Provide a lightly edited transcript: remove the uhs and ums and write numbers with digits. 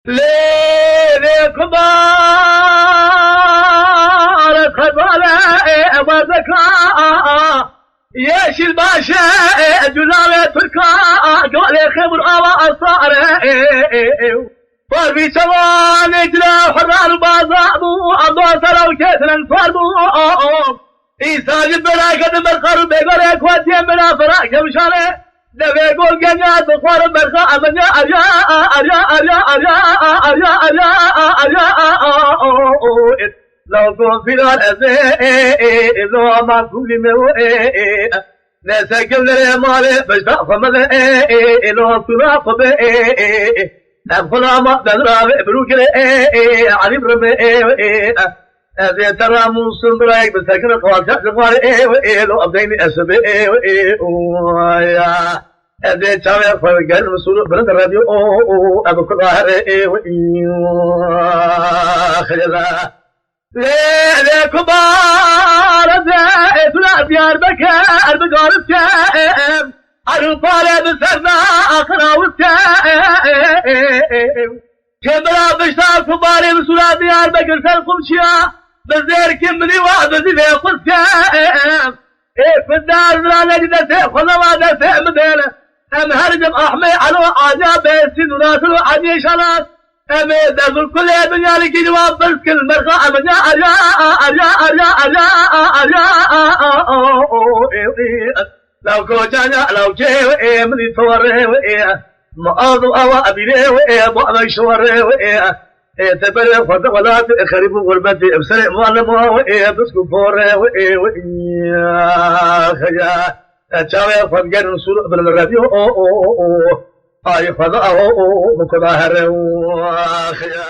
ليه كبار خبالة وذكاء ياشي الباشا جزاوي تركا قال خبر أوا أصار فربي سوان اجرا حرار بازابو أبو سلو كثرا فربو إيسا جبنا قدم الخرب بيقول اكواتي منا فراك مشانه دبي يقول جنيات بخور برخاء منيا أريا أريا أريا أريا أريا أريا أريا لو كنت في نار أزيه لو ما كل موئيه ناسا قبل مالي بشتاق فمذا لو كنا قبئيه نبخنا ما بدرابي بروك علي برمي أذي ترى موسم برايك بسكن قوالشاك جفاري لو أبديني أسبي أذي تشاوي فرقان مسؤول بلد الراديو أبو كلها خجلا ليه كبار زائد لا ديار بكار بقار التائم عرفالي بسرنا أخرى والتائم كبرا بشتاق كباري بسولا ديار بكر سلقم شيا بزير كمري وعبزي في قلتائم في الدار لا نجد سيخ ولا سيخ مدينة أم هرجم أحمي على عجاب سين وناس وعجي شلات أم يدازل كل الدنيا لكي جواب بس كل مرخاء من أريا أريا أريا أريا أريا لو كوجانا لو جيه مني توريه مآذو أوا أبيليه مؤمن شوريه تبري خد ولا تخرب غربتي بسرع معلمه بسكو فوريه خيا تشاوي فنجر رسول بن الراديو اي فضاء مكباهر خيا